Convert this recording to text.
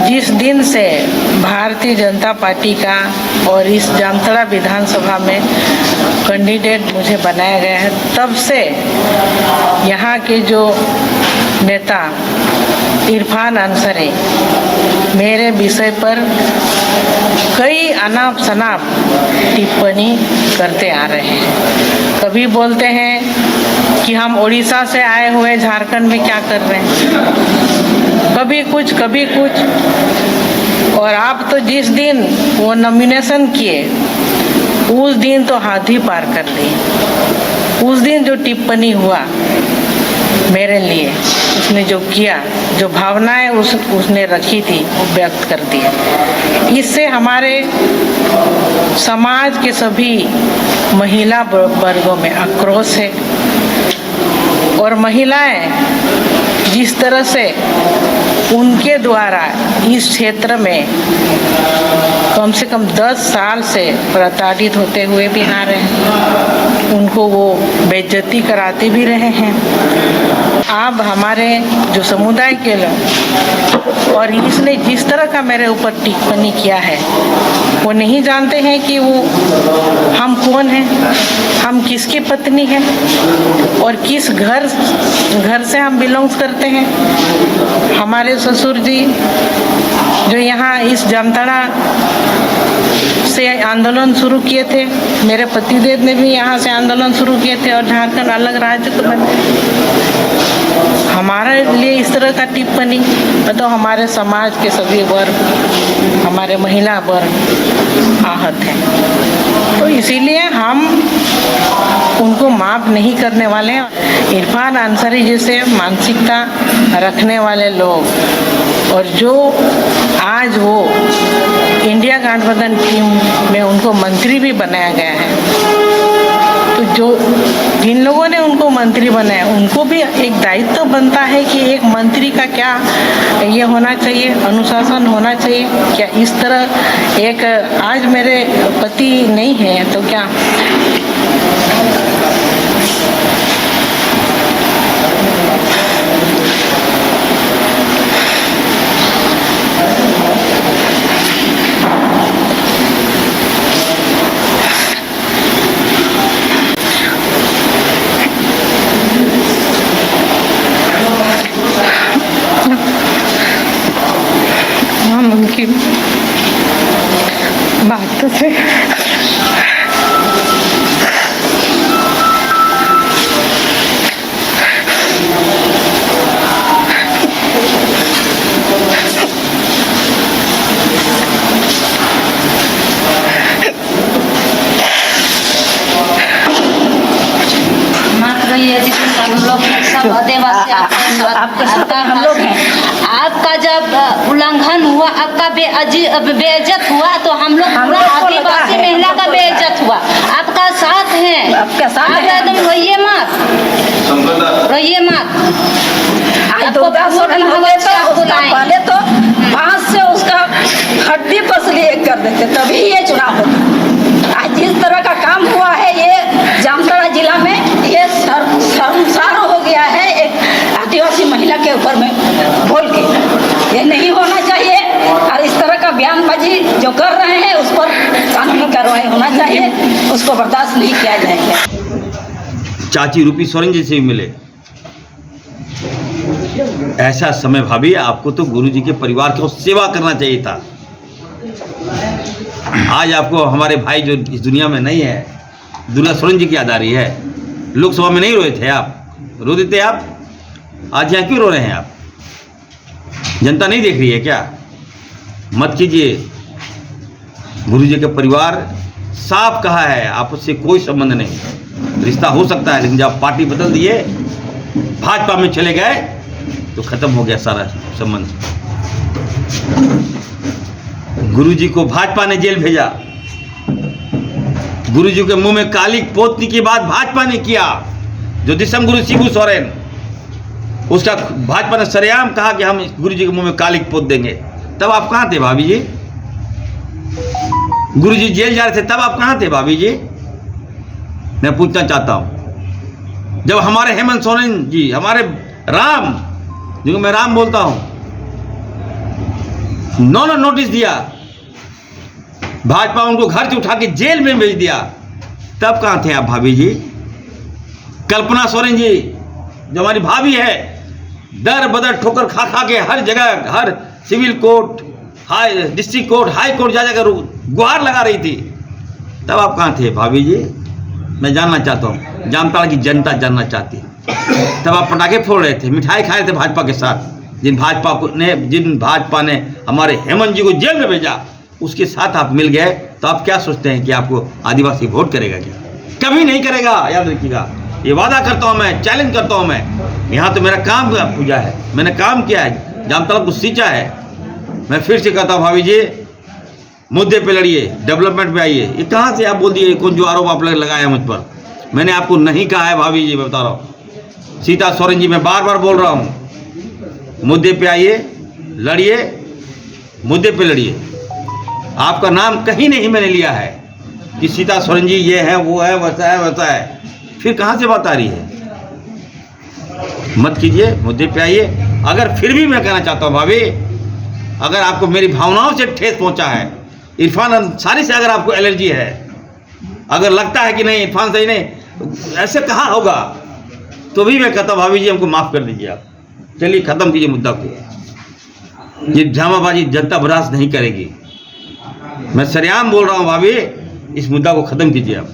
जिस दिन से भारतीय जनता पार्टी का और इस जामताड़ा विधानसभा में कैंडिडेट मुझे बनाया गया है, तब से यहाँ के जो नेता इरफान अंसारी मेरे विषय पर कई अनाप शनाप टिप्पणी करते आ रहे हैं। कभी बोलते हैं कि हम उड़ीसा से आए हुए झारखंड में क्या कर रहे हैं, कभी कुछ। और आप तो जिस दिन वो नॉमिनेशन किए उस दिन तो हाथ ही पार कर लिए। उस दिन जो टिप्पणी हुआ मेरे लिए, उसने जो किया, जो भावनाएं उसने रखी थी वो व्यक्त कर दी। इससे हमारे समाज के सभी महिला वर्गों में आक्रोश है और महिलाएं जिस तरह से उनके द्वारा इस क्षेत्र में कम से कम 10 साल से प्रताड़ित होते हुए भी आ रहे हैं, उनको वो बेइज्जती कराते भी रहे हैं। अब हमारे जो समुदाय के लोग और इसने जिस तरह का मेरे ऊपर टिप्पणी किया है, वो नहीं जानते हैं कि वो हम कौन हैं, हम किसकी पत्नी हैं और किस घर से हम बिलोंग्स करते हैं। हमारे ससुर जी जो यहाँ इस जामताड़ा से आंदोलन शुरू किए थे, मेरे पतिदेव ने भी यहाँ से आंदोलन शुरू किए थे और झारखंड अलग राज्य को बने। हमारे लिए इस तरह का टिप्पणी तो हमारे समाज के सभी वर्ग, हमारे महिला वर्ग आहत हैं, तो इसीलिए हम उनको माफ नहीं करने वाले हैं। इरफान अंसारी जैसे मानसिकता रखने वाले लोग और जो आज वो इंडिया गठबंधन टीम में उनको मंत्री भी बनाया गया है, तो जो जिन लोगों ने उनको मंत्री बनाया उनको भी एक दायित्व बनता है कि एक मंत्री का क्या ये होना चाहिए, अनुशासन होना चाहिए। क्या इस तरह एक आज मेरे पति नहीं है तो क्या उनकी बात से हम लोग हैं। आपका जब उल्लंघन हुआ, आपका बेइज्जत हुआ, तो हम लोग पूरा आदिवासी महिला का बेइज्जत हुआ। आपका साथ है, आपका साथ है, एकदम रहिए मत। पहले तो बांस से उसका हड्डी पसली एक कर देते, तभी ये चुनाव होता। आज जिस तरह का काम हुआ है ये जामताड़ा जिला में, ये शर्मसार हो गया है एक आदिवासी महिला के ऊपर में बोल के। ये नहीं होना चाहिए और इस तरह का बयानबाजी जो कर रहे हैं उस पर कानूनी कार्रवाई होना चाहिए, उसको बर्दाश्त नहीं किया जाएगा। चाची रूपी सोरेन जी से भी मिले। ऐसा समय भाभी आपको तो गुरुजी के परिवार की सेवा करना चाहिए था। आज आपको हमारे भाई जो इस दुनिया में नहीं है, दुर्गा सोरेन जी की याद आ रही है। लोकसभा में नहीं रोए थे आप, रो देते आप, आज यहाँ क्यों रो रहे हैं आप? जनता नहीं देख रही है क्या? मत कीजिए। गुरुजी के परिवार साफ कहा है, आपस से कोई संबंध नहीं। रिश्ता हो सकता है, लेकिन जब पार्टी बदल दिए, भाजपा में चले गए, तो खत्म हो गया सारा संबंध। गुरुजी को भाजपा ने जेल भेजा। गुरुजी के मुंह में काली पोतने की बात भाजपा ने किया। जो दिसम गुरु शिबू सोरेन, उसका भाजपा ने सरेआम कहा कि हम गुरुजी के मुंह में काली पोत देंगे। तब आप कहां थे भाभी जी? गुरुजी जेल जा रहे थे, तब आप कहां थे भाभी जी? मैं पूछना चाहता हूं। जब हमारे हेमंत सोरेन जी, हमारे राम, जिनको मैं राम बोलता हूं, नौ नोटिस दिया, भाजपा उनको घर से उठा के जेल में भेज दिया, तब कहाँ थे आप भाभी जी? कल्पना सोरेन जी जो हमारी भाभी है, दर बदर ठोकर खा खा के हर जगह, हर civil court, high district court, high court जा जाकर गुहार लगा रही थी, तब आप कहाँ थे भाभी जी? मैं जानना चाहता हूँ, जामताड़ा की जनता जानना चाहती है। तब आप पटाखे फोड़ रहे थे, मिठाई खा रहे थे भाजपा के साथ, जिन भाजपा ने हमारे हेमंत जी को जेल में भेजा, उसके साथ आप मिल गए, तो आप क्या सोचते हैं कि आपको आदिवासी वोट करेगा क्या? कभी नहीं करेगा, याद रखिएगा। ये वादा करता हूँ मैं, चैलेंज करता हूँ मैं। यहाँ तो मेरा काम पूजा है, मैंने काम किया है, जामताड़ा को सींचा है। मैं फिर से कहता हूँ भाभी जी, मुद्दे पे लड़िए, डेवलपमेंट पे आइए। ये कहाँ से आप बोल दिए कौन जो आरोप आप लगाया मुझ पर? मैंने आपको नहीं कहा है भाभी जी, मैं बता रहा हूँ। सीता सोरेन जी, मैं बार बार बोल रहा हूँ, मुद्दे पे आइए, लड़िए, मुद्दे पे लड़िए। आपका नाम कहीं नहीं मैंने लिया है कि सीता सोरेन जी ये है, वो है, वैसा है, वैसा है। फिर कहाँ से बात आ रही है? मत कीजिए, मुद्दे पे आइए। अगर फिर भी मैं कहना चाहता हूँ भाभी, अगर आपको मेरी भावनाओं से ठेस पहुँचा है, इरफान अंसारी से अगर आपको एलर्जी है, अगर लगता है कि नहीं इरफान सही नहीं, ऐसे कहा होगा, तो भी मैं कहता हूँ भाभी जी हमको माफ़ कर दीजिए आप। चलिए ख़त्म कीजिए मुद्दा को। ये ड्रामाबाजी जनता बर्दाश्त नहीं करेगी। मैं सरेआम बोल रहा हूँ भाभी, इस मुद्दा को ख़त्म कीजिए आप।